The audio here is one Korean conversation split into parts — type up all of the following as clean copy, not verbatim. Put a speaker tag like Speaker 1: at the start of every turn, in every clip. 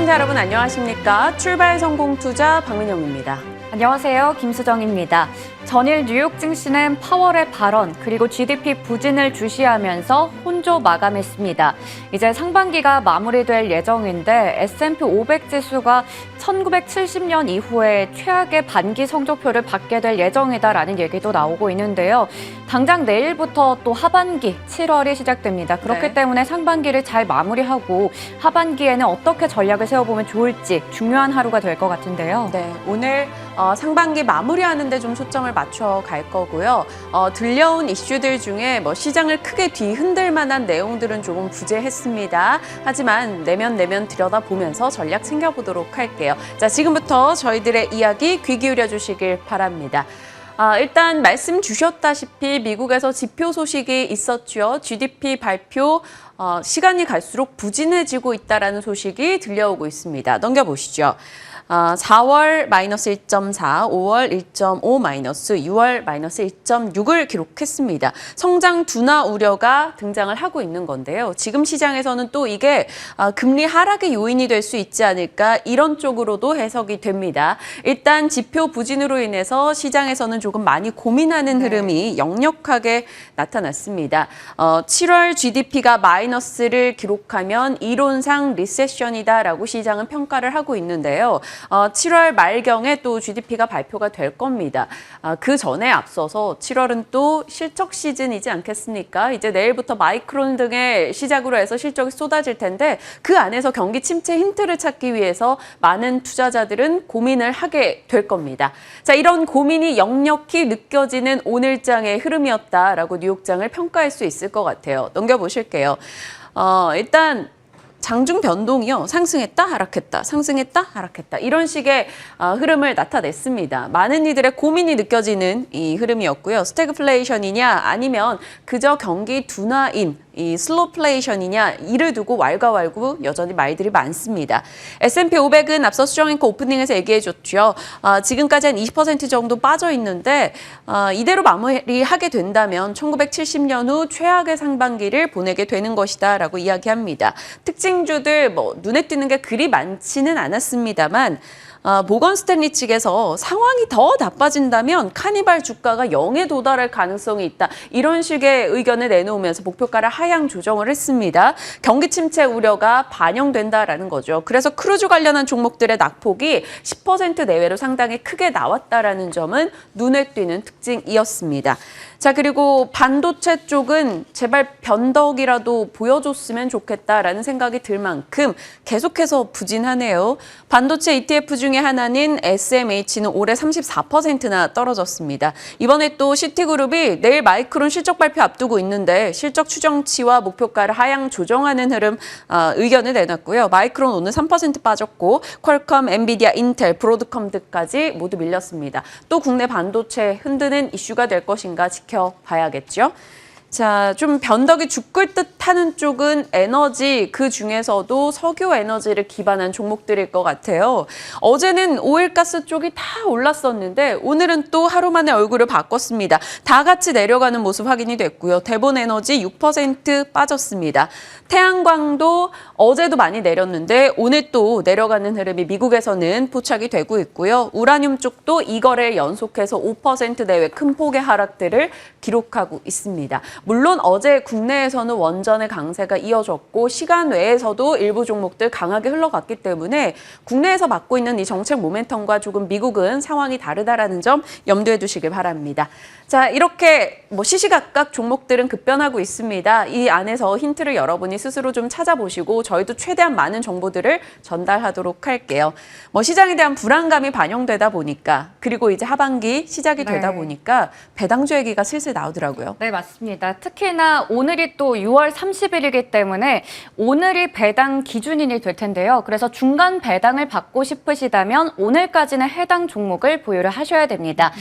Speaker 1: 시청자 여러분 안녕하십니까? 출발 성공 투자 박민영입니다.
Speaker 2: 안녕하세요. 김수정입니다. 전일 뉴욕 증시는 파월의 발언 그리고 GDP 부진을 주시하면서 혼조 마감했습니다. 이제 상반기가 마무리될 예정인데 S&P 500 지수가 1970년 이후에 최악의 반기 성적표를 받게 될 예정이다라는 얘기도 나오고 있는데요. 당장 내일부터 또 하반기 7월이 시작됩니다. 그렇기 때문에 상반기를 잘 마무리하고 하반기에는 어떻게 전략을 세워보면 좋을지 중요한 하루가 될 것 같은데요.
Speaker 1: 네, 오늘 상반기 마무리하는 데 좀 초점을 맞춰 갈 거고요. 들려온 이슈들 중에 시장을 크게 뒤흔들 만한 내용들은 조금 부재했습니다. 하지만 내면 들여다보면서 전략 챙겨보도록 할게요. 자, 지금부터 저희들의 이야기 귀 기울여 주시길 바랍니다. 일단 말씀 주셨다시피 미국에서 지표 소식이 있었죠. GDP 발표 시간이 갈수록 부진해지고 있다는 소식이 들려오고 있습니다. 넘겨보시죠. 4월 마이너스 1.4, 5월 1.5 마이너스, 6월 마이너스 1.6을 기록했습니다. 성장 둔화 우려가 등장을 하고 있는 건데요. 지금 시장에서는 또 이게 금리 하락의 요인이 될 수 있지 않을까 이런 쪽으로도 해석이 됩니다. 일단 지표 부진으로 인해서 시장에서는 조금 많이 고민하는 흐름이 역력하게 나타났습니다. 7월 GDP가 마이너스를 기록하면 이론상 리세션이다라고 시장은 평가를 하고 있는데요. 7월 말경에 또 GDP가 발표가 될 겁니다. 그 전에 앞서서 7월은 또 실적 시즌이지 않겠습니까? 이제 내일부터 마이크론 등의 시작으로 해서 실적이 쏟아질 텐데 그 안에서 경기 침체 힌트를 찾기 위해서 많은 투자자들은 고민을 하게 될 겁니다. 자, 이런 고민이 역력히 느껴지는 오늘장의 흐름이었다라고 뉴욕장을 평가할 수 있을 것 같아요. 넘겨보실게요. 일단 장중 변동이요. 상승했다, 하락했다, 상승했다, 하락했다. 이런 식의 흐름을 나타냈습니다. 많은 이들의 고민이 느껴지는 이 흐름이었고요. 스태그플레이션이냐 아니면 그저 경기 둔화인 이 슬로플레이션이냐 이를 두고 왈가왈부 여전히 말들이 많습니다. S&P 500은 앞서 수정 앵커 오프닝에서 얘기해줬죠. 지금까지 한 20% 정도 빠져 있는데 이대로 마무리하게 된다면 1970년 후 최악의 상반기를 보내게 되는 것이다 라고 이야기합니다. 특징주들 눈에 띄는 게 그리 많지는 않았습니다만 모건 스탠리 측에서 상황이 더 나빠진다면 카니발 주가가 0에 도달할 가능성이 있다. 이런 식의 의견을 내놓으면서 목표가를 하향 조정을 했습니다. 경기 침체 우려가 반영된다라는 거죠. 그래서 크루즈 관련한 종목들의 낙폭이 10% 내외로 상당히 크게 나왔다라는 점은 눈에 띄는 특징이었습니다. 자, 그리고 반도체 쪽은 제발 변덕이라도 보여줬으면 좋겠다라는 생각이 들 만큼 계속해서 부진하네요. 반도체 ETF 중에 하나인 SMH는 올해 34%나 떨어졌습니다. 이번에 또 시티그룹이 내일 마이크론 실적 발표 앞두고 있는데 실적 추정치와 목표가를 하향 조정하는 흐름 의견을 내놨고요. 마이크론 오늘 3% 빠졌고 퀄컴, 엔비디아, 인텔, 브로드컴 등까지 모두 밀렸습니다. 또 국내 반도체 흔드는 이슈가 될 것인가 지켜봐야겠죠. 자, 좀 변덕이 죽을 듯 하는 쪽은 에너지, 그 중에서도 석유 에너지를 기반한 종목들일 것 같아요. 어제는 오일가스 쪽이 다 올랐었는데 오늘은 또 하루 만에 얼굴을 바꿨습니다. 다 같이 내려가는 모습 확인이 됐고요. 대본에너지 6% 빠졌습니다. 태양광도 어제도 많이 내렸는데 오늘 또 내려가는 흐름이 미국에서는 포착이 되고 있고요. 우라늄 쪽도 이거래 연속해서 5% 내외 큰 폭의 하락들을 기록하고 있습니다. 물론 어제 국내에서는 원전의 강세가 이어졌고 시간 외에서도 일부 종목들 강하게 흘러갔기 때문에 국내에서 맡고 있는 이 정책 모멘텀과 조금 미국은 상황이 다르다라는 점 염두에 두시길 바랍니다. 자, 이렇게 시시각각 종목들은 급변하고 있습니다. 이 안에서 힌트를 여러분이 스스로 좀 찾아보시고 저희도 최대한 많은 정보들을 전달하도록 할게요. 시장에 대한 불안감이 반영되다 보니까 그리고 이제 하반기 시작이 되다 보니까 배당주 얘기가 슬슬 나오더라고요.
Speaker 2: 네, 맞습니다. 특히나 오늘이 또 6월 30일이기 때문에 오늘이 배당 기준인이 될 텐데요. 그래서 중간 배당을 받고 싶으시다면 오늘까지는 해당 종목을 보유를 하셔야 됩니다.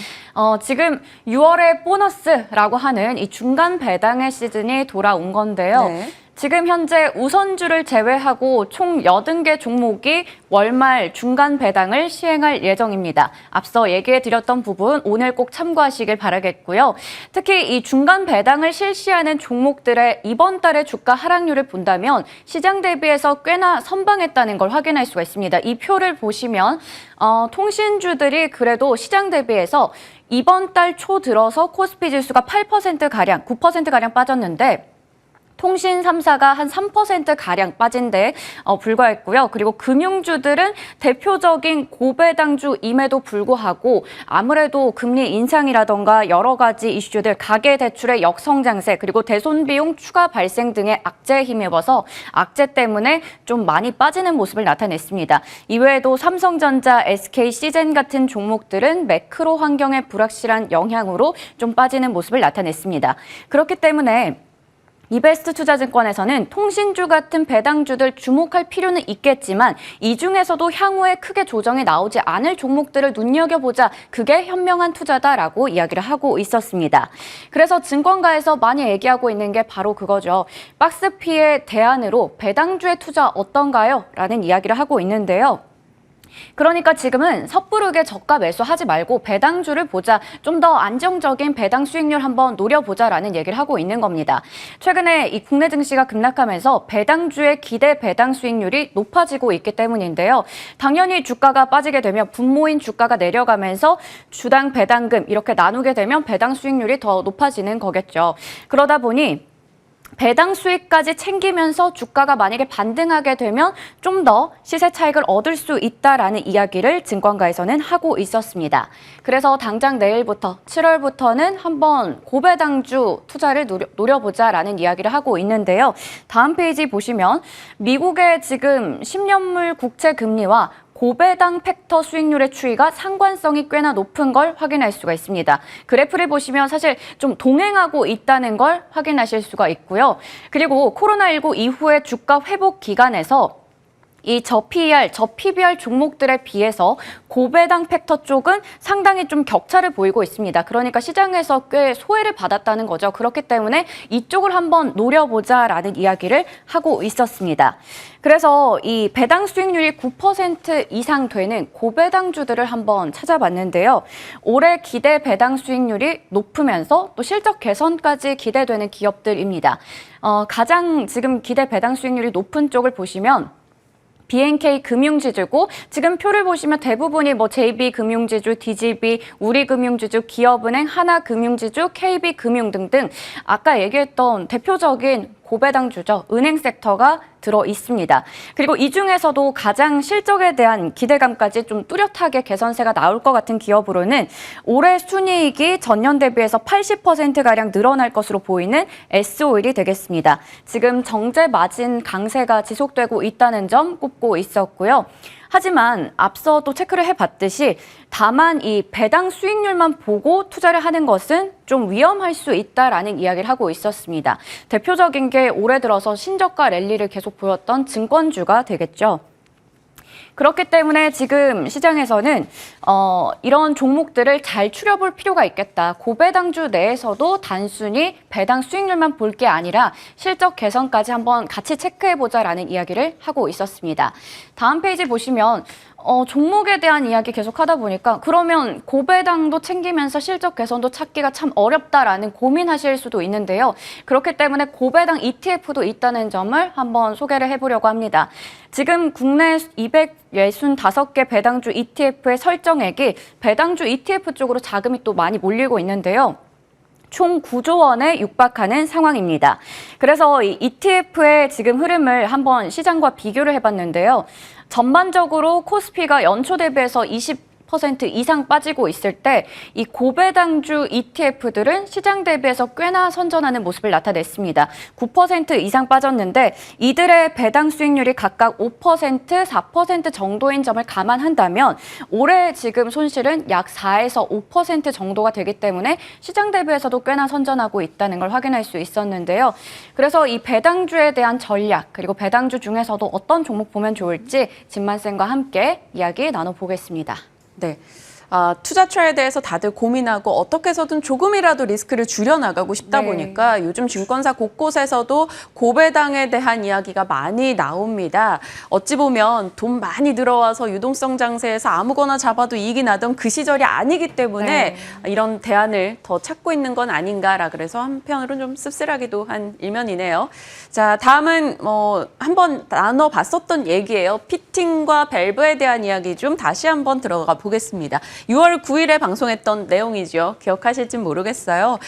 Speaker 2: 지금 6월의 보너스라고 하는 이 중간 배당의 시즌이 돌아온 건데요. 지금 현재 우선주를 제외하고 총 80개 종목이 월말 중간 배당을 시행할 예정입니다. 앞서 얘기해드렸던 부분 오늘 꼭 참고하시길 바라겠고요. 특히 이 중간 배당을 실시하는 종목들의 이번 달의 주가 하락률을 본다면 시장 대비해서 꽤나 선방했다는 걸 확인할 수가 있습니다. 이 표를 보시면 통신주들이 그래도 시장 대비해서 이번 달 초 들어서 코스피 지수가 8%가량, 9%가량 빠졌는데 통신 3사가 한 3%가량 빠진 데 불과했고요. 그리고 금융주들은 대표적인 고배당주임에도 불구하고 아무래도 금리 인상이라던가 여러 가지 이슈들, 가계대출의 역성장세, 그리고 대손비용 추가 발생 등의 악재에 힘입어서 악재 때문에 좀 많이 빠지는 모습을 나타냈습니다. 이외에도 삼성전자, SK, 시젠 같은 종목들은 매크로 환경의 불확실한 영향으로 좀 빠지는 모습을 나타냈습니다. 그렇기 때문에 이베스트 투자증권에서는 통신주 같은 배당주들 주목할 필요는 있겠지만 이 중에서도 향후에 크게 조정이 나오지 않을 종목들을 눈여겨보자. 그게 현명한 투자다라고 이야기를 하고 있었습니다. 그래서 증권가에서 많이 얘기하고 있는 게 바로 그거죠. 박스피의 대안으로 배당주의 투자 어떤가요? 라는 이야기를 하고 있는데요. 그러니까 지금은 섣부르게 저가 매수하지 말고 배당주를 보자, 좀 더 안정적인 배당 수익률 한번 노려보자라는 얘기를 하고 있는 겁니다. 최근에 이 국내 증시가 급락하면서 배당주의 기대 배당 수익률이 높아지고 있기 때문인데요. 당연히 주가가 빠지게 되면 분모인 주가가 내려가면서 주당 배당금 이렇게 나누게 되면 배당 수익률이 더 높아지는 거겠죠. 그러다 보니 배당 수익까지 챙기면서 주가가 만약에 반등하게 되면 좀 더 시세 차익을 얻을 수 있다라는 이야기를 증권가에서는 하고 있었습니다. 그래서 당장 내일부터 7월부터는 한번 고배당주 투자를 노려보자라는 이야기를 하고 있는데요. 다음 페이지 보시면 미국의 지금 10년물 국채 금리와 고배당 팩터 수익률의 추이가 상관성이 꽤나 높은 걸 확인할 수가 있습니다. 그래프를 보시면 사실 좀 동행하고 있다는 걸 확인하실 수가 있고요. 그리고 코로나19 이후의 주가 회복 기간에서 이 저PER, 저PBR 종목들에 비해서 고배당 팩터 쪽은 상당히 좀 격차를 보이고 있습니다. 그러니까 시장에서 꽤 소외를 받았다는 거죠. 그렇기 때문에 이쪽을 한번 노려보자라는 이야기를 하고 있었습니다. 그래서 이 배당 수익률이 9% 이상 되는 고배당주들을 한번 찾아봤는데요. 올해 기대 배당 수익률이 높으면서 또 실적 개선까지 기대되는 기업들입니다. 가장 지금 기대 배당 수익률이 높은 쪽을 보시면 BNK 금융지주고 지금 표를 보시면 대부분이 JB금융지주, DGB, 우리금융지주, 기업은행, 하나금융지주, KB금융 등등 아까 얘기했던 대표적인 고배당주죠. 은행 섹터가 들어 있습니다. 그리고 이 중에서도 가장 실적에 대한 기대감까지 좀 뚜렷하게 개선세가 나올 것 같은 기업으로는 올해 순이익이 전년 대비해서 80%가량 늘어날 것으로 보이는 S오일이 되겠습니다. 지금 정제 마진 강세가 지속되고 있다는 점 꼽고 있었고요. 하지만 앞서 또 체크를 해봤듯이 다만 이 배당 수익률만 보고 투자를 하는 것은 좀 위험할 수 있다라는 이야기를 하고 있었습니다. 대표적인 게 올해 들어서 신저가 랠리를 계속 보였던 증권주가 되겠죠. 그렇기 때문에 지금 시장에서는 이런 종목들을 잘 추려볼 필요가 있겠다. 고배당주 내에서도 단순히 배당 수익률만 볼 게 아니라 실적 개선까지 한번 같이 체크해보자라는 이야기를 하고 있었습니다. 다음 페이지 보시면 종목에 대한 이야기 계속 하다 보니까 그러면 고배당도 챙기면서 실적 개선도 찾기가 참 어렵다라는 고민하실 수도 있는데요. 그렇기 때문에 고배당 ETF도 있다는 점을 한번 소개를 해보려고 합니다. 지금 국내 265개 배당주 ETF의 설정액이 배당주 ETF 쪽으로 자금이 또 많이 몰리고 있는데요. 총 9조 원에 육박하는 상황입니다. 그래서 이 ETF의 지금 흐름을 한번 시장과 비교를 해봤는데요. 전반적으로 코스피가 연초 대비해서 20% 이상 빠지고 있을 때 이 고배당주 ETF들은 시장 대비해서 꽤나 선전하는 모습을 나타냈습니다. 9% 이상 빠졌는데 이들의 배당 수익률이 각각 5%, 4% 정도인 점을 감안한다면 올해 지금 손실은 약 4에서 5% 정도가 되기 때문에 시장 대비해서도 꽤나 선전하고 있다는 걸 확인할 수 있었는데요. 그래서 이 배당주에 대한 전략 그리고 배당주 중에서도 어떤 종목 보면 좋을지 진만쌤과 함께 이야기 나눠보겠습니다.
Speaker 1: 네. 투자처에 대해서 다들 고민하고 어떻게 해서든 조금이라도 리스크를 줄여나가고 싶다
Speaker 2: 네.
Speaker 1: 보니까 요즘 증권사 곳곳에서도 고배당에 대한 이야기가 많이 나옵니다. 어찌 보면 돈 많이 들어와서 유동성 장세에서 아무거나 잡아도 이익이 나던 그 시절이 아니기 때문에 이런 대안을 더 찾고 있는 건 아닌가라 그래서 한편으로는 좀 씁쓸하기도 한 일면이네요. 자, 다음은 한번 나눠봤었던 얘기예요. 피팅과 밸브에 대한 이야기 좀 다시 한번 들어가 보겠습니다. 6월 9일에 방송했던 내용이죠. 기억하실지 모르겠어요.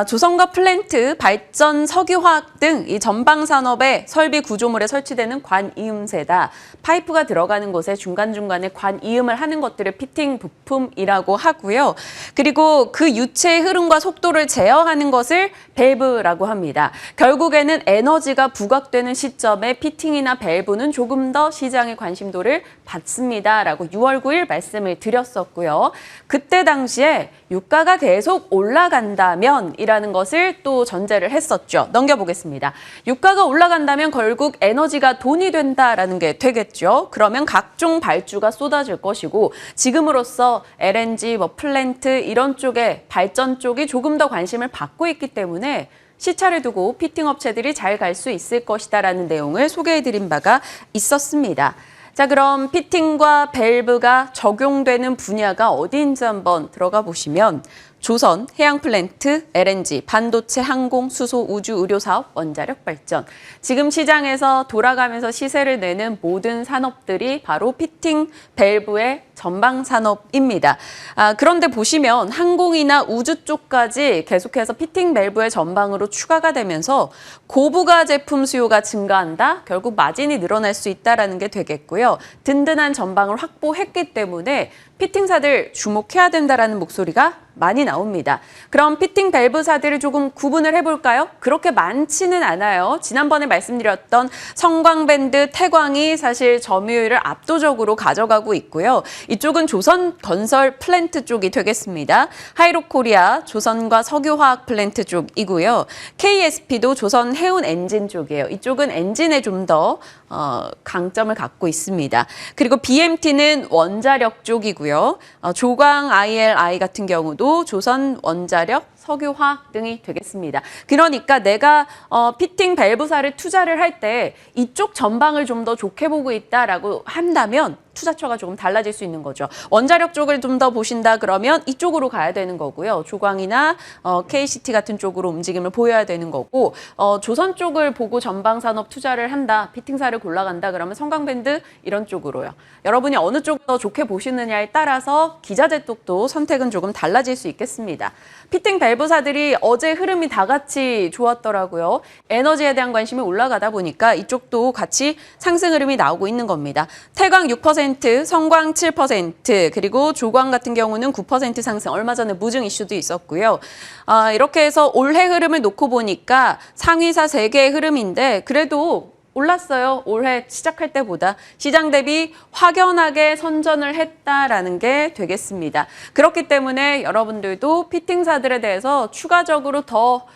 Speaker 1: 조선과 플랜트, 발전, 석유화학 등 이 전방 산업의 설비 구조물에 설치되는 관이음새다. 파이프가 들어가는 곳에 중간중간에 관이음을 하는 것들을 피팅 부품이라고 하고요. 그리고 그 유체의 흐름과 속도를 제어하는 것을 밸브라고 합니다. 결국에는 에너지가 부각되는 시점에 피팅이나 밸브는 조금 더 시장의 관심도를 받습니다라고 6월 9일 말씀을 드렸었고요. 그때 당시에 유가가 계속 올라간다면이라는 것을 또 전제를 했었죠. 넘겨보겠습니다. 유가가 올라간다면 결국 에너지가 돈이 된다라는 게 되겠죠. 그러면 각종 발주가 쏟아질 것이고 지금으로서 LNG, 플랜트 이런 쪽에 발전 쪽이 조금 더 관심을 받고 있기 때문에 시차를 두고 피팅 업체들이 잘 갈 수 있을 것이다라는 내용을 소개해드린 바가 있었습니다. 자, 그럼 피팅과 밸브가 적용되는 분야가 어디인지 한번 들어가 보시면 조선, 해양플랜트, LNG, 반도체, 항공, 수소, 우주, 의료사업, 원자력 발전. 지금 시장에서 돌아가면서 시세를 내는 모든 산업들이 바로 피팅, 밸브의 전방 산업입니다. 그런데 보시면 항공이나 우주 쪽까지 계속해서 피팅, 밸브의 전방으로 추가가 되면서 고부가 제품 수요가 증가한다. 결국 마진이 늘어날 수 있다는 게 되겠고요. 든든한 전방을 확보했기 때문에 피팅사들 주목해야 된다라는 목소리가 많이 나옵니다. 그럼 피팅 밸브사들을 조금 구분을 해볼까요? 그렇게 많지는 않아요. 지난번에 말씀드렸던 성광밴드, 태광이 사실 점유율을 압도적으로 가져가고 있고요. 이쪽은 조선건설 플랜트 쪽이 되겠습니다. 하이로코리아, 조선과 석유화학 플랜트 쪽이고요. KSP도 조선 해운 엔진 쪽이에요. 이쪽은 엔진에 좀 더 강점을 갖고 있습니다. 그리고 BMT는 원자력 쪽이고요. 조광 ILI 같은 경우도 조선 원자력, 석유화학 등이 되겠습니다. 그러니까 내가 피팅 밸브사를 투자를 할 때 이쪽 전방을 좀 더 좋게 보고 있다라고 한다면 투자처가 조금 달라질 수 있는 거죠. 원자력 쪽을 좀 더 보신다 그러면 이쪽으로 가야 되는 거고요. 조광이나 KCT 같은 쪽으로 움직임을 보여야 되는 거고 조선 쪽을 보고 전방 산업 투자를 한다. 피팅사를 골라간다 그러면 성광밴드 이런 쪽으로요. 여러분이 어느 쪽을 더 좋게 보시느냐에 따라서 기자재 쪽도 선택은 조금 달라질 수 있겠습니다. 피팅 밸브사들이 어제 흐름이 다 같이 좋았더라고요. 에너지에 대한 관심이 올라가다 보니까 이쪽도 같이 상승 흐름이 나오고 있는 겁니다. 태광 6%, 성광 7%, 그리고 조광 같은 경우는 9% 상승, 얼마 전에 무증 이슈도 있었고요. 이렇게 해서 올해 흐름을 놓고 보니까 상위사 3개의 흐름인데 그래도 올랐어요. 올해 시작할 때보다 시장 대비 확연하게 선전을 했다라는 게 되겠습니다. 그렇기 때문에 여러분들도 피팅사들에 대해서 추가적으로 더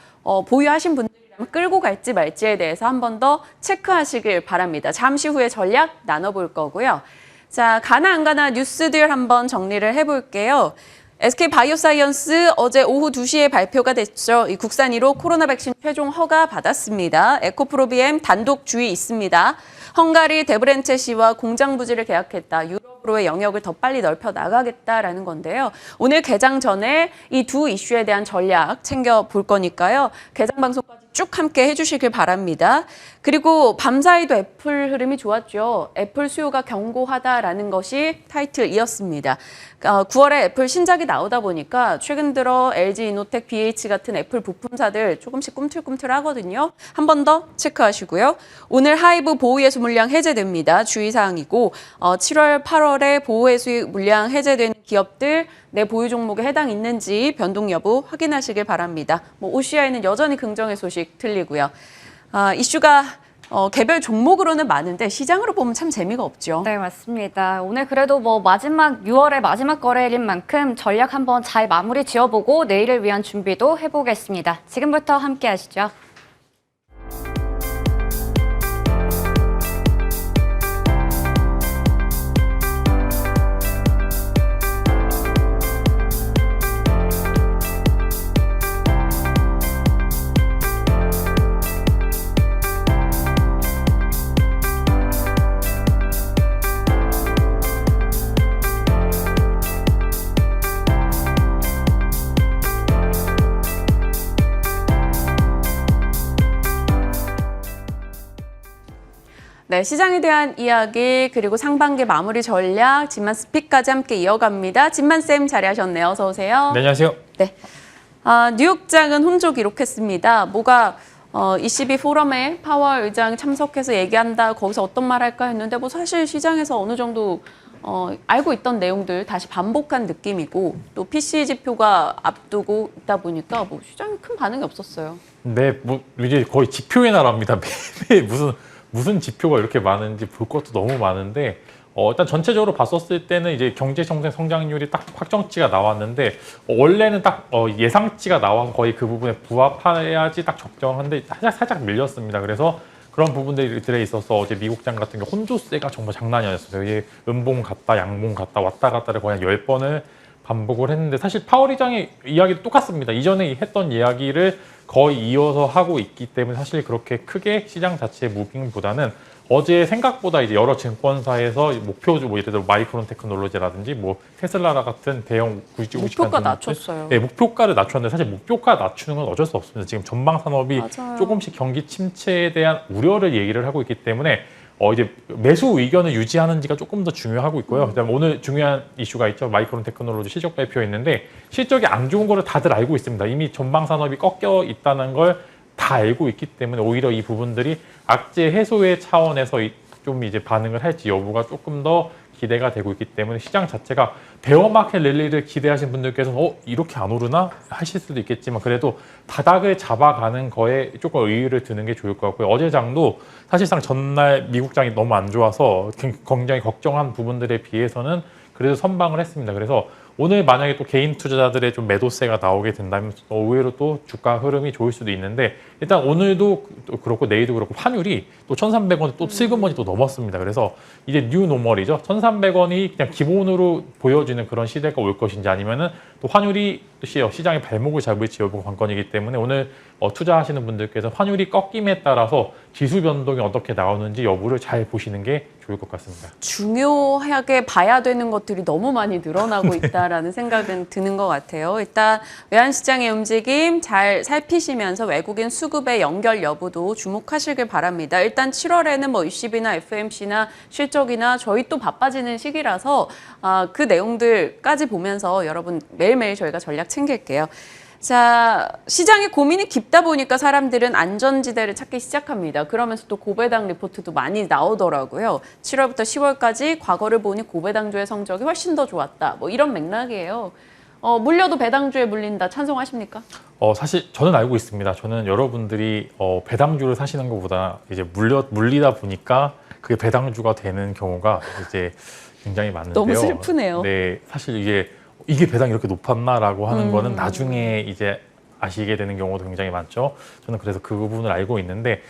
Speaker 1: 보유하신 분들이라면 끌고 갈지 말지에 대해서 한 번 더 체크하시길 바랍니다. 잠시 후에 전략 나눠볼 거고요. 자, 가나 안 가나 뉴스들 한번 정리를 해볼게요. SK바이오사이언스 어제 오후 2시에 발표가 됐죠. 이 국산 1호 코로나 백신 최종 허가 받았습니다. 에코프로비엠 단독 주의 있습니다. 헝가리 데브렌체시와 공장 부지를 계약했다. 유럽으로의 영역을 더 빨리 넓혀 나가겠다라는 건데요. 오늘 개장 전에 이 두 이슈에 대한 전략 챙겨볼 거니까요. 개장 방송까지 쭉 함께 해주시길 바랍니다. 그리고 밤사이도 애플 흐름이 좋았죠. 애플 수요가 견고하다라는 것이 타이틀이었습니다. 9월에 애플 신작이 나오다 보니까 최근 들어 LG 이노텍, BH 같은 애플 부품사들 조금씩 꿈틀꿈틀하거든요. 한 번 더 체크하시고요. 오늘 하이브 보호예수 물량 해제됩니다. 주의사항이고 7월, 8월에 보호예수 물량 해제된 기업들 내 보유 종목에 해당 있는지 변동 여부 확인하시길 바랍니다. OCI는 여전히 긍정의 소식 들리고요. 이슈가 개별 종목으로는 많은데 시장으로 보면 참 재미가 없죠.
Speaker 2: 네, 맞습니다. 오늘 그래도 6월의 마지막 거래일인 만큼 전략 한번 잘 마무리 지어보고 내일을 위한 준비도 해보겠습니다. 지금부터 함께 하시죠.
Speaker 1: 네, 시장에 대한 이야기 그리고 상반기 마무리 전략, 진만 스픽까지 함께 이어갑니다. 진만쌤 자리하셨네요. 어서 오세요.
Speaker 3: 네, 안녕하세요.
Speaker 1: 네, 뉴욕장은 혼조 기록했습니다. 뭐가 ECB 포럼에 파월 의장 참석해서 얘기한다, 거기서 어떤 말 할까 했는데 뭐 사실 시장에서 어느 정도 알고 있던 내용들 다시 반복한 느낌이고 또 PCE 지표가 앞두고 있다 보니까 뭐 시장에 큰 반응이 없었어요.
Speaker 3: 네, 뭐 이제 거의 지표의 나라입니다. 매일 무슨 지표가 이렇게 많은지 볼 것도 너무 많은데 일단 전체적으로 봤었을 때는 이제 경제 성장률이 딱 확정치가 나왔는데 원래는 딱 예상치가 나와서 거의 그 부분에 부합해야지 딱 적정한데 살짝 밀렸습니다. 그래서 그런 부분들에 있어서 어제 미국장 같은 경우 혼조세가 정말 장난이 아니었어요. 이게 음봉 갔다 양봉 갔다 왔다 갔다를 거의 한 10번을 반복을 했는데 사실 파월 의장의 이야기도 똑같습니다. 이전에 했던 이야기를 거의 이어서 하고 있기 때문에 사실 그렇게 크게 시장 자체의 무빙보다는 어제 생각보다 이제 여러 증권사에서 목표주 뭐 예를 들어 마이크론 테크놀로지라든지 뭐 테슬라 같은 대형
Speaker 1: 목표가 낮췄어요.
Speaker 3: 네, 목표가를 낮췄는데 사실 목표가 낮추는 건 어쩔 수 없습니다. 지금 전방 산업이
Speaker 1: 맞아요.
Speaker 3: 조금씩 경기 침체에 대한 우려를 얘기를 하고 있기 때문에 이제 매수 의견을 유지하는지가 조금 더 중요하고 있고요. 그다음에 오늘 중요한 이슈가 있죠. 마이크론 테크놀로지 실적 발표했는데 실적이 안 좋은 거를 다들 알고 있습니다. 이미 전방 산업이 꺾여 있다는 걸 다 알고 있기 때문에 오히려 이 부분들이 악재 해소의 차원에서 좀 이제 반응을 할지 여부가 조금 더 기대가 되고 있기 때문에 시장 자체가 베어마켓 랠리를 기대하신 분들께서는 이렇게 안 오르나 하실 수도 있겠지만 그래도 바닥을 잡아가는 거에 조금 의의를 두는 게 좋을 것 같고요. 어제 장도 사실상 전날 미국장이 너무 안 좋아서 굉장히 걱정한 부분들에 비해서는 그래도 선방을 했습니다. 그래서 오늘 만약에 또 개인 투자자들의 좀 매도세가 나오게 된다면 의외로 또 주가 흐름이 좋을 수도 있는데 일단 오늘도 그렇고 내일도 그렇고 환율이 또 1,300원 또 슬그머니 또 넘었습니다. 그래서 이제 뉴 노멀이죠. 1,300원이 그냥 기본으로 보여지는 그런 시대가 올 것인지 아니면은 또 환율이 시장의 발목을 잡을지 여부가 관건이기 때문에 오늘 투자하시는 분들께서 환율이 꺾임에 따라서 지수 변동이 어떻게 나오는지 여부를 잘 보시는 게 좋을 것 같습니다.
Speaker 1: 중요하게 봐야 되는 것들이 너무 많이 늘어나고 있다라는 생각은 드는 것 같아요. 일단 외환시장의 움직임 잘 살피시면서 외국인 수급의 연결 여부도 주목하시길 바랍니다. 일단 7월에는 뭐 ECB나 FOMC나 실적이나 저희 또 바빠지는 시기라서 그 내용들까지 보면서 여러분 매일매일 저희가 전략 챙길게요. 자, 시장의 고민이 깊다 보니까 사람들은 안전지대를 찾기 시작합니다. 그러면서 또 고배당 리포트도 많이 나오더라고요. 7월부터 10월까지 과거를 보니 고배당주의 성적이 훨씬 더 좋았다. 뭐 이런 맥락이에요. 물려도 배당주에 물린다. 찬성하십니까?
Speaker 3: 사실 저는 알고 있습니다. 저는 여러분들이 배당주를 사시는 것보다 이제 물리다 보니까 그게 배당주가 되는 경우가 이제 굉장히 많은데요.
Speaker 1: 너무 슬프네요.
Speaker 3: 네, 사실 이게 배당이 이렇게 높았나라고 하는 거는 나중에 이제 아시게 되는 경우도 굉장히 많죠. 저는 그래서 그 부분을 알고 있는데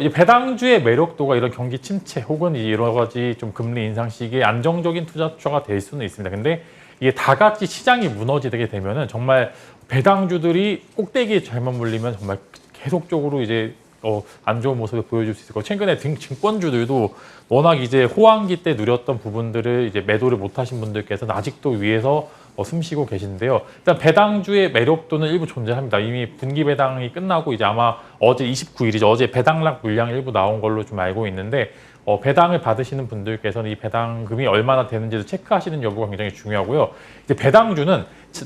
Speaker 3: 이 배당주의 매력도가 이런 경기 침체 혹은 여러 가지 좀 금리 인상 시기에 안정적인 투자처가 될 수는 있습니다. 근데 이게 다 같이 시장이 무너지게 되면은 정말 배당주들이 꼭대기에 잘못 물리면 정말 계속적으로 이제 안 좋은 모습을 보여줄 수 있을 거고 최근에 증권주들도 워낙 이제 호황기 때 누렸던 부분들을 이제 매도를 못하신 분들께서는 아직도 위에서 숨쉬고 계신데요. 일단 배당주의 매력도는 일부 존재합니다. 이미 분기 배당이 끝나고 이제 아마 어제 29일이죠. 어제 배당락 물량 일부 나온 걸로 좀 알고 있는데 배당을 받으시는 분들께서는 이 배당금이 얼마나 되는지도 체크하시는 여부가 굉장히 중요하고요. 이제 배당주는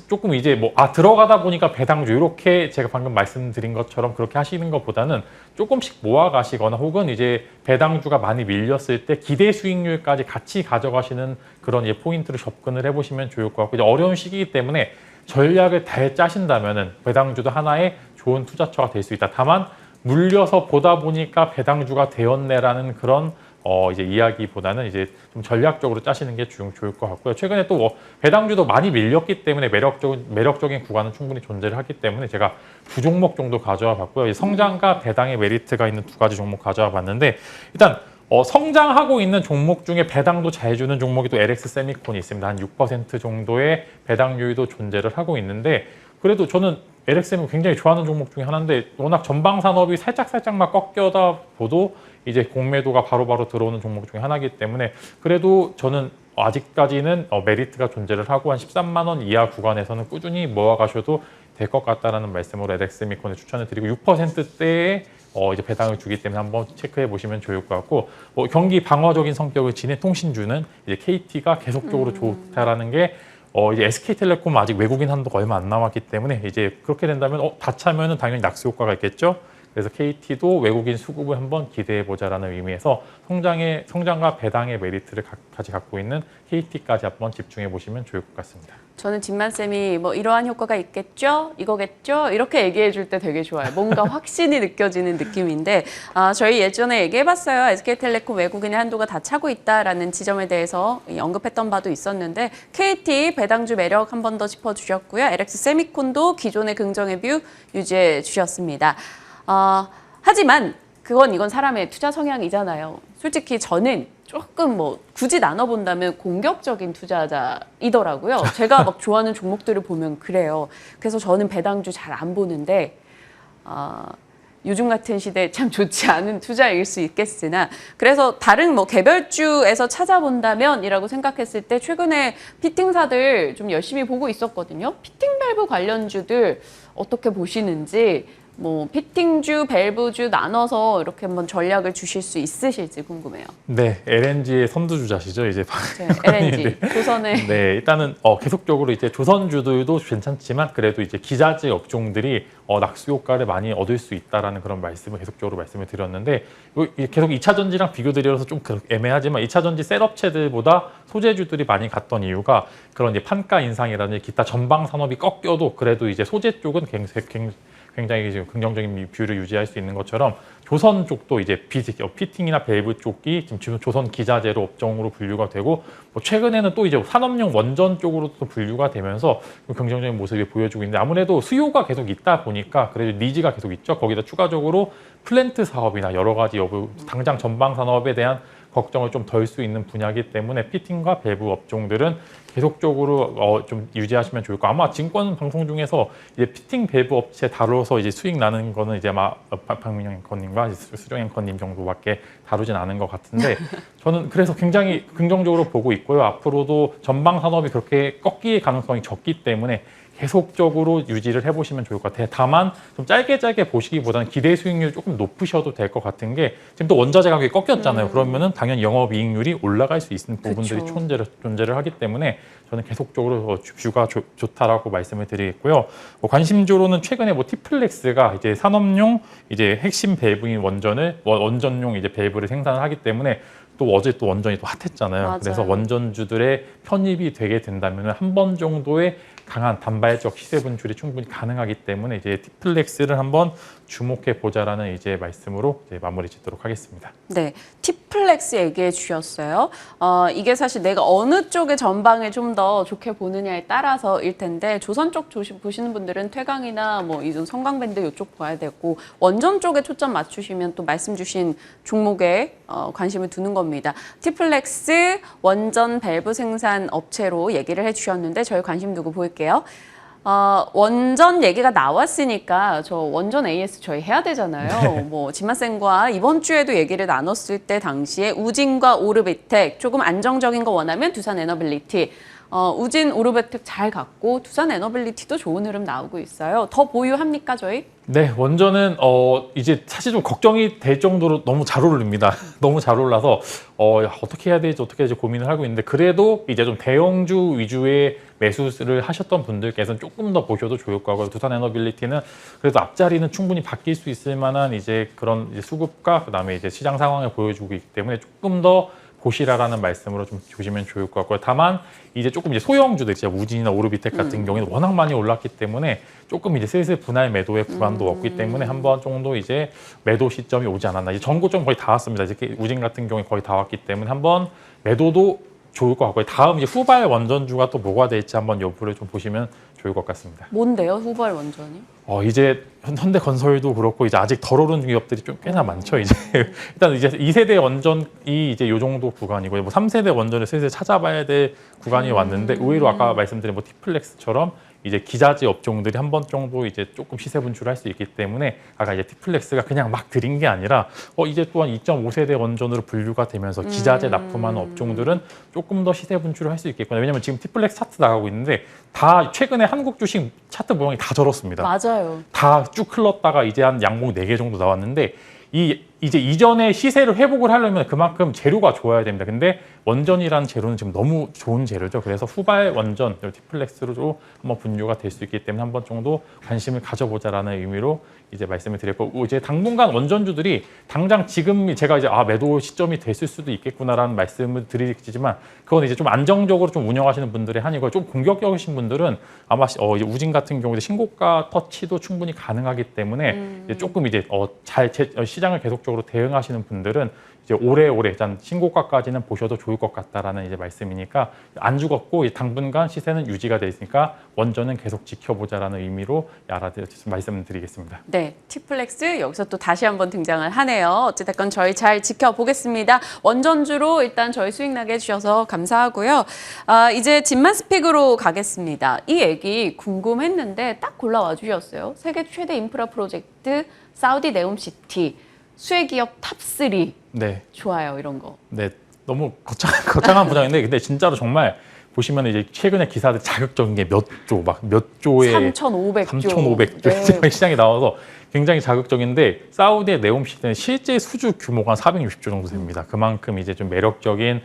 Speaker 3: 조금 이제 들어가다 보니까 배당주 이렇게 제가 방금 말씀드린 것처럼 그렇게 하시는 것보다는 조금씩 모아 가시거나 혹은 이제 배당주가 많이 밀렸을 때 기대 수익률까지 같이 가져가시는 그런 포인트로 접근을 해보시면 좋을 것 같고 이제 어려운 시기이기 때문에 전략을 잘 짜신다면은 배당주도 하나의 좋은 투자처가 될 수 있다. 다만 물려서 보다 보니까 배당주가 되었네라는 그런 이제 이야기보다는 이제 좀 전략적으로 짜시는 게 좋을 것 같고요. 최근에 또 배당주도 많이 밀렸기 때문에 매력적인 구간은 충분히 존재를 하기 때문에 제가 두 종목 정도 가져와 봤고요. 성장과 배당의 메리트가 있는 두 가지 종목 가져와 봤는데 일단 성장하고 있는 종목 중에 배당도 잘 주는 종목이 또 LX 세미콘이 있습니다. 한 6% 정도의 배당률도 존재를 하고 있는데 그래도 저는 LXM이 굉장히 좋아하는 종목 중에 하나인데 워낙 전방 산업이 살짝만 꺾여다 보도 이제 공매도가 바로바로 들어오는 종목 중에 하나이기 때문에 그래도 저는 아직까지는 메리트가 존재를 하고 한 13만 원 이하 구간에서는 꾸준히 모아가셔도 될 것 같다라는 말씀으로 LX미콘을 추천을 드리고 6%대에 이제 배당을 주기 때문에 한번 체크해 보시면 좋을 것 같고 경기 방어적인 성격을 지닌 통신주는 이제 KT가 계속적으로 좋다라는 게 이제 SK텔레콤 아직 외국인 한도가 얼마 안 남았기 때문에 이제 그렇게 된다면 다 차면은 당연히 낙수 효과가 있겠죠. 그래서 KT도 외국인 수급을 한번 기대해 보자라는 의미에서 성장과 배당의 메리트를 같이 갖고 있는 KT까지 한번 집중해 보시면 좋을 것 같습니다.
Speaker 1: 저는 진만쌤이 뭐 이러한 효과가 있겠죠? 이거겠죠? 이렇게 얘기해 줄 때 되게 좋아요. 뭔가 확신이 느껴지는 느낌인데 저희 예전에 얘기해봤어요. SK텔레콤 외국인의 한도가 다 차고 있다라는 지점에 대해서 언급했던 바도 있었는데 KT 배당주 매력 한 번 더 짚어주셨고요. LX세미콘도 기존의 긍정의 뷰 유지해 주셨습니다. 하지만 이건 사람의 투자 성향이잖아요. 솔직히 저는 조금 굳이 나눠본다면 공격적인 투자자이더라고요. 제가 막 좋아하는 종목들을 보면 그래요. 그래서 저는 배당주 잘 안 보는데 요즘 같은 시대에 참 좋지 않은 투자일 수 있겠으나 그래서 다른 개별주에서 찾아본다면이라고 생각했을 때 최근에 피팅사들 좀 열심히 보고 있었거든요. 피팅 밸브 관련주들 어떻게 보시는지 피팅주, 밸브주 나눠서 이렇게 한번 전략을 주실 수 있으실지 궁금해요.
Speaker 3: 네, LNG의 선두주자시죠, 이제.
Speaker 1: 네, LNG, 조선의.
Speaker 3: 네, 일단은 계속적으로 이제 조선주들도 괜찮지만 그래도 이제 기자재 업종들이 낙수 효과를 많이 얻을 수 있다라는 그런 말씀을 계속적으로 말씀을 드렸는데 계속 2차 전지랑 비교드려서 좀 애매하지만 2차 전지 셀 업체들보다 소재주들이 많이 갔던 이유가 그런 이제 판가 인상이라든지 기타 전방 산업이 꺾여도 그래도 이제 소재 쪽은 굉장히 지금 긍정적인 뷰를 유지할 수 있는 것처럼 조선 쪽도 이제 피팅이나 밸브 쪽이 지금 조선 기자재로 업종으로 분류가 되고 최근에는 또 이제 산업용 원전 쪽으로 또 분류가 되면서 긍정적인 모습을 보여주고 있는데 아무래도 수요가 계속 있다 보니까 그래도 니즈가 계속 있죠. 거기다 추가적으로 플랜트 사업이나 여러 가지 당장 전방 산업에 대한 걱정을 좀 덜 수 있는 분야이기 때문에 피팅과 밸브 업종들은 계속적으로 좀 유지하시면 좋을 거. 아마 증권 방송 중에서 이제 피팅 밸브 업체 다뤄서 이제 수익 나는 거는 이제 아마 박민영 앵커님과 수정 앵커님 정도밖에 다루진 않은 것 같은데 저는 그래서 굉장히 긍정적으로 보고 있고요. 앞으로도 전방 산업이 그렇게 꺾일 가능성이 적기 때문에 계속적으로 유지를 해보시면 좋을 것 같아요. 다만 좀 짧게 보시기보다는 기대 수익률 조금 높으셔도 될 것 같은 게 지금 또 원자재 가격이 꺾였잖아요. 그러면은 당연히 영업이익률이 올라갈 수 있는 부분들이 존재를 하기 때문에 저는 계속적으로 뷰가 좋다라고 말씀을 드리겠고요. 관심주로는 최근에 티플렉스가 이제 산업용 이제 핵심 밸브인 원전용 이제 밸브를 생산을 하기 때문에 또 어제 또 원전이 또 핫했잖아요.
Speaker 1: 맞아요.
Speaker 3: 그래서 원전주들의 편입이 되게 된다면 한 번 정도의 강한 단발적 시세 분출이 충분히 가능하기 때문에 이제 티플렉스를 한번 주목해 보자라는 이제 말씀으로 이제 마무리 짓도록 하겠습니다.
Speaker 1: 네, 티플렉스 얘기해 주셨어요. 이게 사실 내가 어느 쪽의 전방을 좀 더 좋게 보느냐에 따라서일 텐데 조선 쪽 보시는 분들은 퇴강이나 이전 성광밴드 이쪽 봐야 되고 원전 쪽에 초점 맞추시면 또 말씀 주신 종목에 관심을 두는 겁니다. 티플렉스 원전 밸브 생산 업체로 얘기를 해주셨는데 저희 관심 두고 볼게요. 원전 얘기가 나왔으니까 저 원전 AS 저희 해야 되잖아요. 진만쌤과 이번 주에도 얘기를 나눴을 때 당시에 우진과 오르비텍 조금 안정적인 거 원하면 두산 에너빌리티 우진 오르비텍 잘 갔고 두산 에너빌리티도 좋은 흐름 나오고 있어요. 더 보유합니까 저희?
Speaker 3: 네, 원전은 이제 사실 좀 걱정이 될 정도로 너무 잘 오릅니다. 너무 잘 올라서 어떻게 해야 될지 고민을 하고 있는데 그래도 이제 좀 대형주 위주의 매수를 하셨던 분들께서는 조금 더 보셔도 좋을 것 같고요. 두산 에너빌리티는 그래도 앞자리는 충분히 바뀔 수 있을 만한 이제 그런 이제 수급과 그다음에 이제 시장 상황을 보여주고 있기 때문에 조금 더 보시라라는 말씀으로 좀 주시면 좋을 것 같고요. 다만 이제 조금 이제 소형주들, 진짜 우진이나 오르비텍 같은 경우에는 워낙 많이 올랐기 때문에 조금 이제 슬슬 분할 매도의 구간도 없기 때문에 한 번 정도 이제 매도 시점이 오지 않았나. 이제 전고점 거의 다 왔습니다. 이제 우진 같은 경우에 거의 다 왔기 때문에 한번 매도도 좋을 것 같고요. 다음 이제 후발 원전주가 또 뭐가 될지 한번 여부를 좀 보시면 좋을 것 같습니다.
Speaker 1: 뭔데요, 후발 원전이?
Speaker 3: 이제 현대건설도 그렇고 이제 아직 덜 오른 기업들이 좀 꽤나 많죠. 이제 일단 이제 2세대 원전이 이제 요 정도 구간이고요. 3세대 원전을 슬슬 찾아봐야 될 구간이 왔는데 의외로 아까 말씀드린 티플렉스처럼 이제 기자재 업종들이 한 번 정도 이제 조금 시세 분출을 할 수 있기 때문에 아까 이제 티플렉스가 그냥 막 들인 게 아니라 이제 또한 2.5세대 원전으로 분류가 되면서 기자재 납품하는 업종들은 조금 더 시세 분출을 할 수 있겠구나. 왜냐하면 지금 티플렉스 차트 나가고 있는데 다 최근에 한국 주식 차트 모양이 다 절었습니다.
Speaker 1: 맞아요.
Speaker 3: 다 쭉 흘렀다가 이제 한 양봉 4개 정도 나왔는데 이제 이전에 시세를 회복을 하려면 그만큼 재료가 좋아야 됩니다. 근데 원전이라는 재료는 지금 너무 좋은 재료죠. 그래서 후발 원전, 티플렉스로 한번 분류가 될 수 있기 때문에 한번 정도 관심을 가져보자라는 의미로 이제 말씀을 드렸고, 이제 당분간 원전주들이 당장 지금 제가 이제 매도 시점이 됐을 수도 있겠구나라는 말씀을 드리지만 그건 이제 좀 안정적으로 좀 운영하시는 분들의 한이고, 좀 공격적이신 분들은 아마 이제 우진 같은 경우에 신고가 터치도 충분히 가능하기 때문에 이제 조금 이제 시장을 계속적으로 대응하시는 분들은 이제 오래오래 일단 신고가까지는 보셔도 좋을 것 같다라는 이제 말씀이니까, 안 죽었고 당분간 시세는 유지가 돼 있으니까 원전은 계속 지켜보자라는 의미로 말씀드리겠습니다.
Speaker 1: 네, 티플렉스 여기서 또 다시 한번 등장을 하네요. 어찌됐건 저희 잘 지켜보겠습니다. 원전주로 일단 저희 수익 나게 해주셔서 감사하고요. 이제 진만스픽으로 가겠습니다. 이 얘기 궁금했는데 딱 골라와 주셨어요. 세계 최대 인프라 프로젝트 사우디 네옴시티 수혜기업 탑3.
Speaker 3: 네.
Speaker 1: 좋아요, 이런 거.
Speaker 3: 네, 너무 거창한 분야인데 근데 진짜로 정말 보시면 이제 최근에 기사들 자극적인 게 몇 조의 3,500조
Speaker 1: 네.
Speaker 3: 시장에 나와서 굉장히 자극적인데, 사우디의 네옴시티는 실제 수주 규모가 한 460조 정도 됩니다. 그만큼 이제 좀 매력적인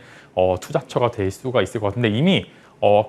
Speaker 3: 투자처가 될 수가 있을 것 같은데, 이미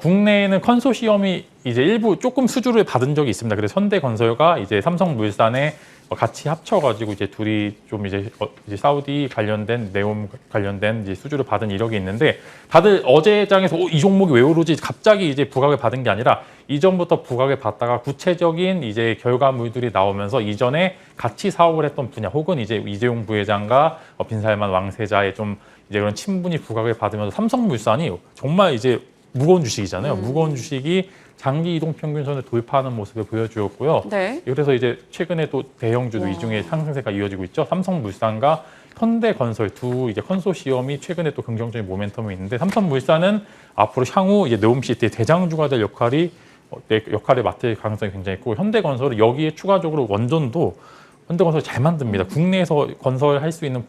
Speaker 3: 국내에는 컨소시엄이 이제 일부 조금 수주를 받은 적이 있습니다. 그래서 현대건설과 이제 삼성물산에 같이 합쳐가지고 이제 둘이 좀 이제 사우디 관련된 네옴 관련된 이제 수주를 받은 이력이 있는데, 다들 어제장에서 이 종목이 왜 오르지 갑자기 이제 부각을 받은 게 아니라 이전부터 부각을 받다가 구체적인 이제 결과물들이 나오면서 이전에 같이 사업을 했던 분야 혹은 이제 이재용 부회장과 빈살만 왕세자의 좀 이제 그런 친분이 부각을 받으면서 삼성물산이 정말 이제 무거운 주식이잖아요. 무거운 주식이 장기 이동 평균선을 돌파하는 모습을 보여주었고요.
Speaker 1: 네.
Speaker 3: 그래서 이제 최근에 또 대형주도 이 중에 상승세가 이어지고 있죠. 삼성물산과 현대건설 두 이제 컨소시엄이 최근에 또 긍정적인 모멘텀이 있는데, 삼성물산은 앞으로 향후 이제 네옴시티의 대장주가 될 역할을 맡을 가능성이 굉장히 있고, 현대건설은 여기에 추가적으로 원전도 현대건설 잘 만듭니다. 국내에서 건설할 수 있는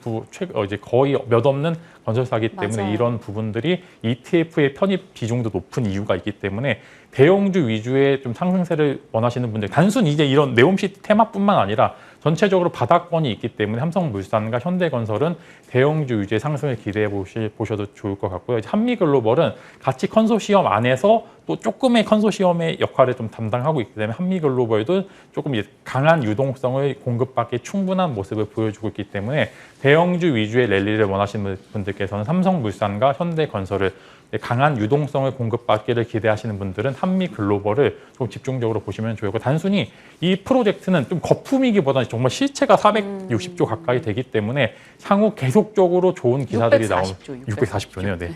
Speaker 3: 이제 거의 몇 없는 건설사기 때문에
Speaker 1: 맞아요.
Speaker 3: 이런 부분들이 ETF의 편입 비중도 높은 이유가 있기 때문에 대형주 위주의 좀 상승세를 원하시는 분들, 단순히 이제 이런 네옴시티 테마뿐만 아니라 전체적으로 바닥권이 있기 때문에 삼성물산과 현대건설은 대형주 위주의 상승을 기대해 보셔도 좋을 것 같고요. 한미글로벌은 같이 컨소시엄 안에서 또 조금의 컨소시엄의 역할을 좀 담당하고 있기 때문에 한미글로벌도 조금 강한 유동성을 공급받기 충분한 모습을 보여주고 있기 때문에 대형주 위주의 랠리를 원하시는 분들께서는 삼성물산과 현대건설을 강한 유동성을 공급받기를 기대하시는 분들은 한미글로벌을 좀 집중적으로 보시면 좋고, 단순히 이 프로젝트는 좀 거품이기보다는 정말 실체가 460조 가까이 되기 때문에 향후 계속적으로 좋은 기사들이 나오는 640조네요. 네.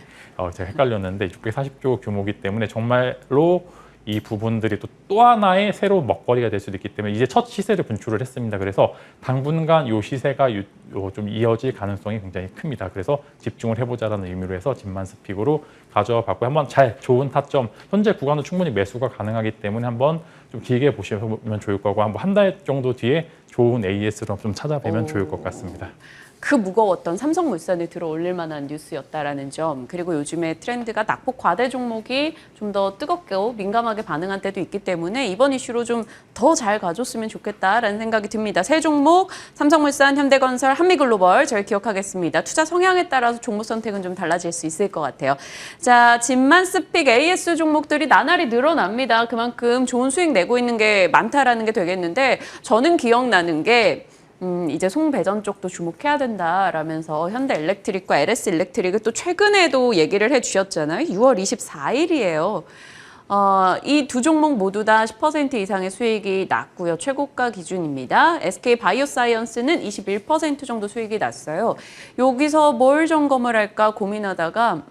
Speaker 3: 제가 헷갈렸는데 640조 규모이기 때문에 정말로 이 부분들이 또 하나의 새로운 먹거리가 될 수도 있기 때문에 이제 첫 시세를 분출을 했습니다. 그래서 당분간 이 시세가 좀 이어질 가능성이 굉장히 큽니다. 그래서 집중을 해보자라는 의미로 해서 진만스픽으로 가져와 봤고, 한번 좋은 타점, 현재 구간은 충분히 매수가 가능하기 때문에 한번 좀 길게 보시면 좋을 거고, 한번 한 달 정도 뒤에 좋은 AS로 좀 찾아뵈면 좋을 것 같습니다.
Speaker 1: 그 무거웠던 삼성물산을 들어 올릴 만한 뉴스였다라는 점, 그리고 요즘에 트렌드가 낙폭 과대 종목이 좀 더 뜨겁게 민감하게 반응한 때도 있기 때문에 이번 이슈로 좀 더 잘 가줬으면 좋겠다라는 생각이 듭니다. 세 종목, 삼성물산, 현대건설, 한미글로벌 저희 기억하겠습니다. 투자 성향에 따라서 종목 선택은 좀 달라질 수 있을 것 같아요. 자, 진만스픽 AS 종목들이 나날이 늘어납니다. 그만큼 좋은 수익 내고 있는 게 많다라는 게 되겠는데, 저는 기억나는 게 이제 송배전 쪽도 주목해야 된다라면서 현대엘렉트릭과 LS일렉트릭을 또 최근에도 얘기를 해주셨잖아요. 6월 24일이에요. 이 두 종목 모두 다 10% 이상의 수익이 났고요. 최고가 기준입니다. SK바이오사이언스는 21% 정도 수익이 났어요. 여기서 뭘 점검을 할까 고민하다가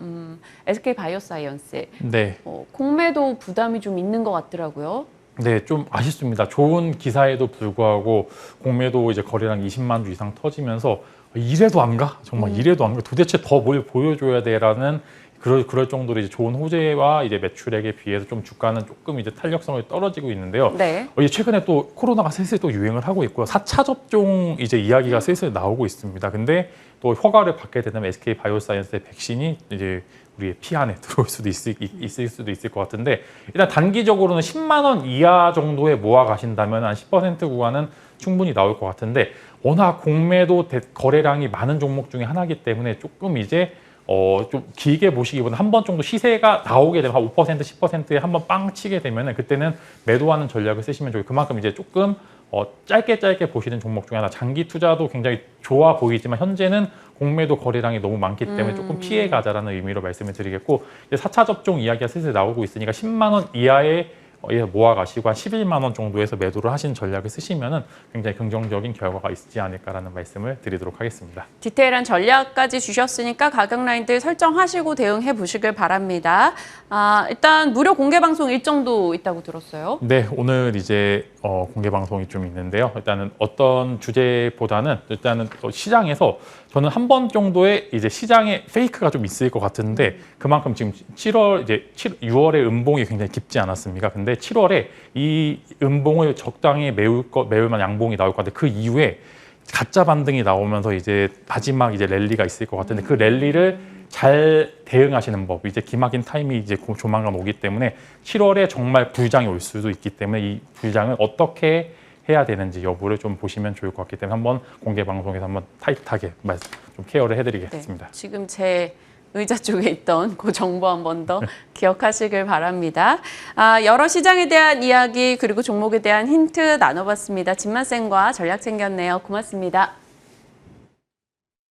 Speaker 1: SK바이오사이언스
Speaker 3: 네.
Speaker 1: 공매도 부담이 좀 있는 것 같더라고요.
Speaker 3: 네, 좀 아쉽습니다. 좋은 기사에도 불구하고 공매도 이제 거래량 20만 주 이상 터지면서 이래도 안 가? 정말 이래도 안 가? 도대체 더 뭘 보여줘야 돼라는 그럴 정도로 이제 좋은 호재와 이제 매출액에 비해서 좀 주가는 조금 이제 탄력성이 떨어지고 있는데요.
Speaker 1: 네.
Speaker 3: 이제 최근에 또 코로나가 슬슬 또 유행을 하고 있고요. 4차 접종 이제 이야기가 슬슬 나오고 있습니다. 근데 또 허가를 받게 되면 SK 바이오사이언스의 백신이 이제 우리의 피 안에 들어올 수도 있을 수도 있을 것 같은데, 일단 단기적으로는 10만 원 이하 정도에 모아 가신다면 한 10% 구간은 충분히 나올 것 같은데, 워낙 공매도 거래량이 많은 종목 중에 하나이기 때문에 조금 이제 좀 길게 보시기보다는 한 번 정도 시세가 나오게 되면 한 5%, 10%에 한 번 빵 치게 되면은 그때는 매도하는 전략을 쓰시면 좋고, 그만큼 이제 조금 짧게 보시는 종목 중에 하나. 장기 투자도 굉장히 좋아 보이지만 현재는 공매도 거래량이 너무 많기 때문에 조금 피해 가자라는 의미로 말씀을 드리겠고, 이제 4차 접종 이야기가 슬슬 나오고 있으니까 10만 원 이하에 모아 가시고 한 11만 원 정도에서 매도를 하신 전략을 쓰시면은 굉장히 긍정적인 결과가 있지 않을까라는 말씀을 드리도록 하겠습니다.
Speaker 1: 디테일한 전략까지 주셨으니까 가격 라인들 설정하시고 대응해 보시길 바랍니다. 일단 무료 공개 방송 일정도 있다고 들었어요.
Speaker 3: 네, 오늘 이제 공개 방송이 좀 있는데요. 일단은 어떤 주제보다는 일단은 시장에서 저는 한 번 정도의 이제 시장에 페이크가 좀 있을 것 같은데, 그만큼 지금 6월에 음봉이 굉장히 깊지 않았습니까? 근데 7월에 이 음봉을 적당히 메울 만한 양봉이 나올 것 같은데, 그 이후에 가짜 반등이 나오면서 이제 마지막 이제 랠리가 있을 것 같은데, 그 랠리를 잘 대응하시는 법, 이제 기막힌 타임이 이제 조만간 오기 때문에 7월에 정말 불장이 올 수도 있기 때문에 이 불장을 어떻게 해야 되는지 여부를 좀 보시면 좋을 것 같기 때문에 한번 공개 방송에서 한번 타이트하게 좀 케어를 해드리겠습니다.
Speaker 1: 네, 지금 제 의자 쪽에 있던 그 정보 한 번 더 기억하시길 바랍니다. 여러 시장에 대한 이야기 그리고 종목에 대한 힌트 나눠봤습니다. 진만쌤과 전략 챙겼네요. 고맙습니다.